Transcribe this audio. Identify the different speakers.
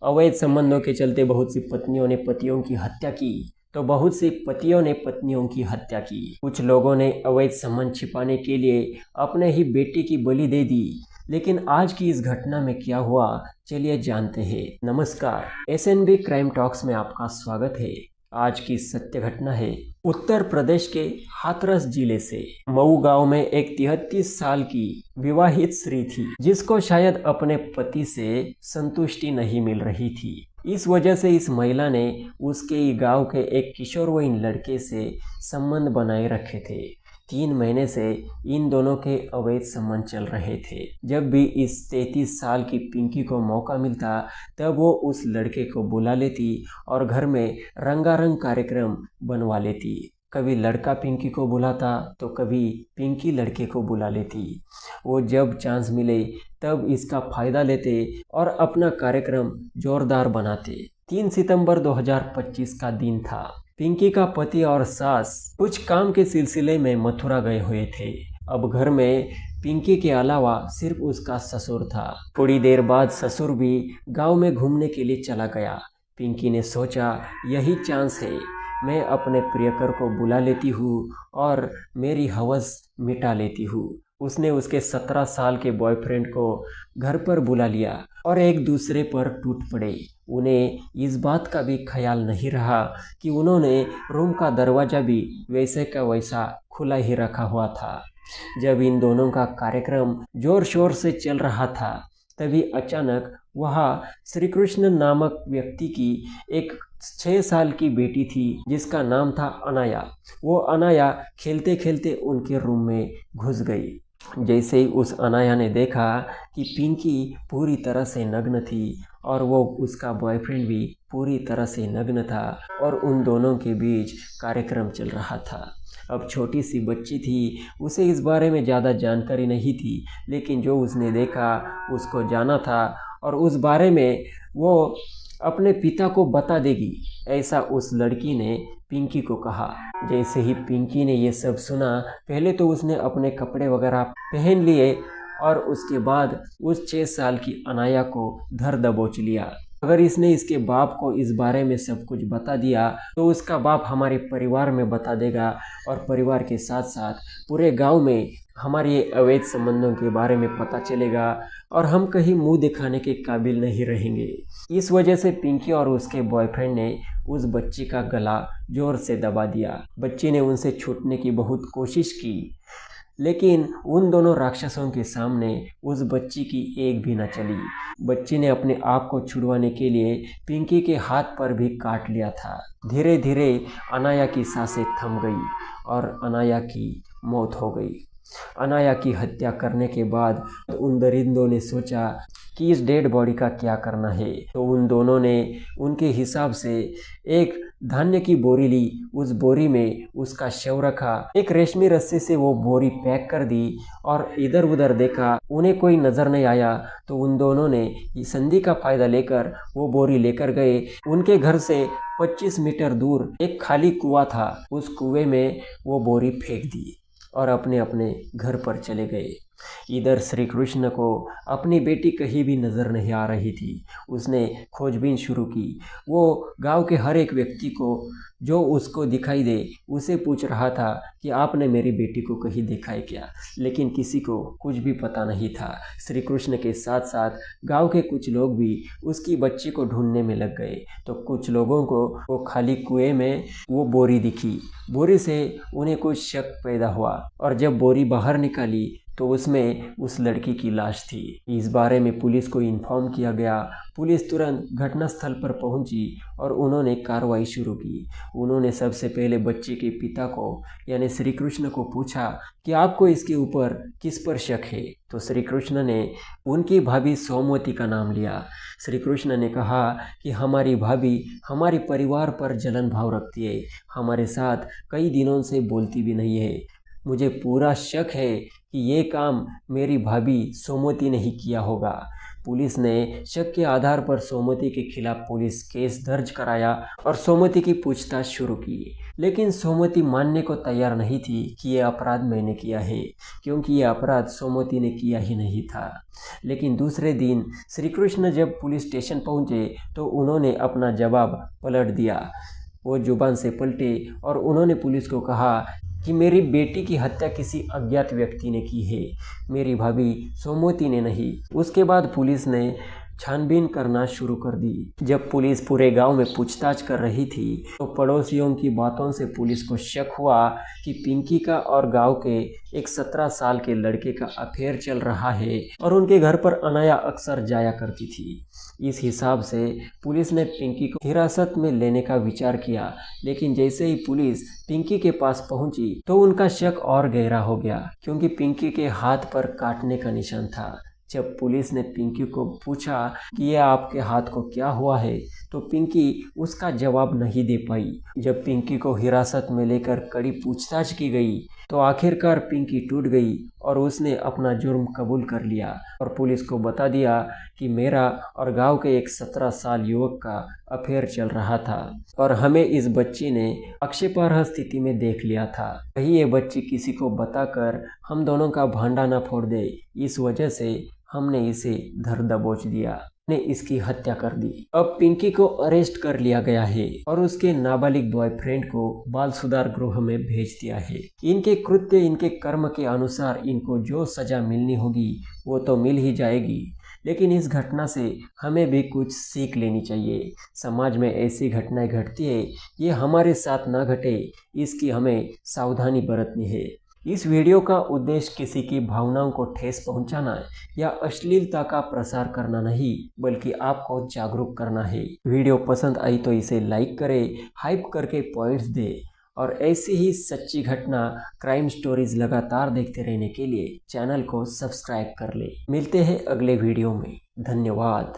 Speaker 1: अवैध संबंधों के चलते बहुत सी पत्नियों ने पतियों की हत्या की, तो बहुत सी पतियों ने पत्नियों की हत्या की। कुछ लोगों ने अवैध संबंध छिपाने के लिए अपने ही बेटी की बलि दे दी। लेकिन आज की इस घटना में क्या हुआ, चलिए जानते हैं। नमस्कार, एसएनबी क्राइम टॉक्स में आपका स्वागत है। आज की सत्य घटना है उत्तर प्रदेश के हाथरस जिले से। मऊ गांव में एक 33 साल की विवाहित स्त्री थी, जिसको शायद अपने पति से संतुष्टि नहीं मिल रही थी। इस वजह से इस महिला ने उसके ही गांव के एक किशोरवयीन लड़के से संबंध बनाए रखे थे। 3 महीने से इन दोनों के अवैध संबंध चल रहे थे। जब भी इस 33 साल की पिंकी को मौका मिलता, तब वो उस लड़के को बुला लेती और घर में रंगारंग कार्यक्रम बनवा लेती। कभी लड़का पिंकी को बुलाता तो कभी पिंकी लड़के को बुला लेती। वो जब चांस मिले तब इसका फायदा लेते और अपना कार्यक्रम जोरदार बनाते। 3 सितंबर 2025 का दिन था। पिंकी का पति और सास कुछ काम के सिलसिले में मथुरा गए हुए थे। अब घर में पिंकी के अलावा सिर्फ उसका ससुर था। थोड़ी देर बाद ससुर भी गांव में घूमने के लिए चला गया। पिंकी ने सोचा, यही चांस है, मैं अपने प्रियकर को बुला लेती हूँ और मेरी हवस मिटा लेती हूँ। उसने उसके 17 साल के बॉयफ्रेंड को घर पर बुला लिया और एक दूसरे पर टूट पड़े। उन्हें इस बात का भी ख्याल नहीं रहा कि उन्होंने रूम का दरवाज़ा भी वैसे का वैसा खुला ही रखा हुआ था। जब इन दोनों का कार्यक्रम जोर शोर से चल रहा था, तभी अचानक वहाँ श्री कृष्ण नामक व्यक्ति की एक 6 साल की बेटी थी, जिसका नाम था अनाया। वो अनाया खेलते खेलते उनके रूम में घुस गई। जैसे ही उस अनाया ने देखा कि पिंकी पूरी तरह से नग्न थी और वो उसका बॉयफ्रेंड भी पूरी तरह से नग्न था और उन दोनों के बीच कार्यक्रम चल रहा था। अब छोटी सी बच्ची थी, उसे इस बारे में ज़्यादा जानकारी नहीं थी, लेकिन जो उसने देखा उसको जाना था और उस बारे में वो अपने पिता को बता देगी, ऐसा उस लड़की ने पिंकी को कहा। जैसे ही पिंकी ने ये सब सुना, पहले तो उसने अपने कपड़े वगैरह पहन लिए और उसके बाद उस 6 साल की अनाया को धर दबोच लिया। अगर इसने इसके बाप को इस बारे में सब कुछ बता दिया तो उसका बाप हमारे परिवार में बता देगा और परिवार के साथ साथ पूरे गांव में हमारे अवैध संबंधों के बारे में पता चलेगा और हम कहीं मुंह दिखाने के काबिल नहीं रहेंगे। इस वजह से पिंकी और उसके बॉयफ्रेंड ने उस बच्ची का गला जोर से दबा दिया। बच्ची ने उनसे छूटने की बहुत कोशिश की, लेकिन उन दोनों राक्षसों के सामने उस बच्ची की एक भी न चली। बच्ची ने अपने आप को छुड़वाने के लिए पिंकी के हाथ पर भी काट लिया था। धीरे धीरे अनाया की सांसें थम गई और अनाया की मौत हो गई। अनाया की हत्या करने के बाद उन दरिंदों ने सोचा कि इस डेड बॉडी का क्या करना है, तो उन दोनों ने उनके हिसाब से एक धान्य की बोरी ली। उस बोरी में उसका शव रखा, एक रेशमी रस्सी से वो बोरी पैक कर दी और इधर उधर देखा, उन्हें कोई नजर नहीं आया। तो उन दोनों ने इस संधि का फायदा लेकर वो बोरी लेकर गए। उनके घर से 25 मीटर दूर एक खाली कुआं था, उस कुएं में वो बोरी फेंक दी और अपने अपने घर पर चले गए। इधर श्री कृष्ण को अपनी बेटी कहीं भी नज़र नहीं आ रही थी। उसने खोजबीन शुरू की। वो गांव के हर एक व्यक्ति को जो उसको दिखाई दे उसे पूछ रहा था कि आपने मेरी बेटी को कहीं देखा है क्या, लेकिन किसी को कुछ भी पता नहीं था। श्री कृष्ण के साथ साथ गांव के कुछ लोग भी उसकी बच्ची को ढूंढने में लग गए। तो कुछ लोगों को वो खाली कुएं में वो बोरी दिखी। बोरी से उन्हें कुछ शक पैदा हुआ और जब बोरी बाहर निकाली तो उसमें उस लड़की की लाश थी। इस बारे में पुलिस को इन्फॉर्म किया गया। पुलिस तुरंत घटनास्थल पर पहुंची और उन्होंने कार्रवाई शुरू की। उन्होंने सबसे पहले बच्चे के पिता को यानी श्री कृष्ण को पूछा कि आपको इसके ऊपर किस पर शक है। तो श्री कृष्ण ने उनकी भाभी सोमवती का नाम लिया। श्री कृष्ण ने कहा कि हमारी भाभी हमारे परिवार पर जलन भाव रखती है, हमारे साथ कई दिनों से बोलती भी नहीं है। मुझे पूरा शक है कि ये काम मेरी भाभी सोमवती ने ही किया होगा। पुलिस ने शक के आधार पर सोमवती के खिलाफ पुलिस केस दर्ज कराया और सोमवती की पूछताछ शुरू की। लेकिन सोमवती मानने को तैयार नहीं थी कि यह अपराध मैंने किया है, क्योंकि यह अपराध सोमवती ने किया ही नहीं था। लेकिन दूसरे दिन श्री कृष्ण जब पुलिस स्टेशन पहुंचे तो उन्होंने अपना जवाब पलट दिया। वो जुबान से पलटे और उन्होंने पुलिस को कहा कि मेरी बेटी की हत्या किसी अज्ञात व्यक्ति ने की है, मेरी भाभी सोमवती ने नहीं। उसके बाद पुलिस ने छानबीन करना शुरू कर दी। जब पुलिस पूरे गांव में पूछताछ कर रही थी तो पड़ोसियों की बातों से पुलिस को शक हुआ कि पिंकी का और गांव के एक 17 साल के लड़के का अफेयर चल रहा है और उनके घर पर अनाया अक्सर जाया करती थी। इस हिसाब से पुलिस ने पिंकी को हिरासत में लेने का विचार किया। लेकिन जैसे ही पुलिस पिंकी के पास पहुंची तो उनका शक और गहरा हो गया, क्योंकि पिंकी के हाथ पर काटने का निशान था। जब पुलिस ने पिंकी को पूछा कि यह आपके हाथ को क्या हुआ है तो पिंकी उसका जवाब नहीं दे पाई। जब पिंकी को हिरासत में लेकर कड़ी पूछताछ की गई तो आखिरकार पिंकी टूट गई और उसने अपना जुर्म कबूल कर लिया और पुलिस को बता दिया कि मेरा और गांव के एक 17 साल युवक का अफेयर चल रहा था और हमें इस बच्ची ने आक्षेपार्ह स्थिति में देख लिया था। कहीं ये बच्ची किसी को बताकर हम दोनों का भांडा न फोड़ दे, इस वजह से हमने इसे धर दबोच दिया, ने इसकी हत्या कर दी। अब पिंकी को अरेस्ट कर लिया गया है और उसके नाबालिग बॉयफ्रेंड को बाल सुधार गृह में भेज दिया है। इनके कृत्य, इनके कर्म के अनुसार इनको जो सजा मिलनी होगी वो तो मिल ही जाएगी। लेकिन इस घटना से हमें भी कुछ सीख लेनी चाहिए। समाज में ऐसी घटनाएं घटती है, ये हमारे साथ ना घटे, इसकी हमें सावधानी बरतनी है। इस वीडियो का उद्देश्य किसी की भावनाओं को ठेस पहुंचाना या अश्लीलता का प्रसार करना नहीं, बल्कि आपको जागरूक करना है। वीडियो पसंद आई तो इसे लाइक करें, हाइप करके पॉइंट्स दे और ऐसी ही सच्ची घटना, क्राइम स्टोरीज लगातार देखते रहने के लिए चैनल को सब्सक्राइब कर ले। मिलते हैं अगले वीडियो में। धन्यवाद।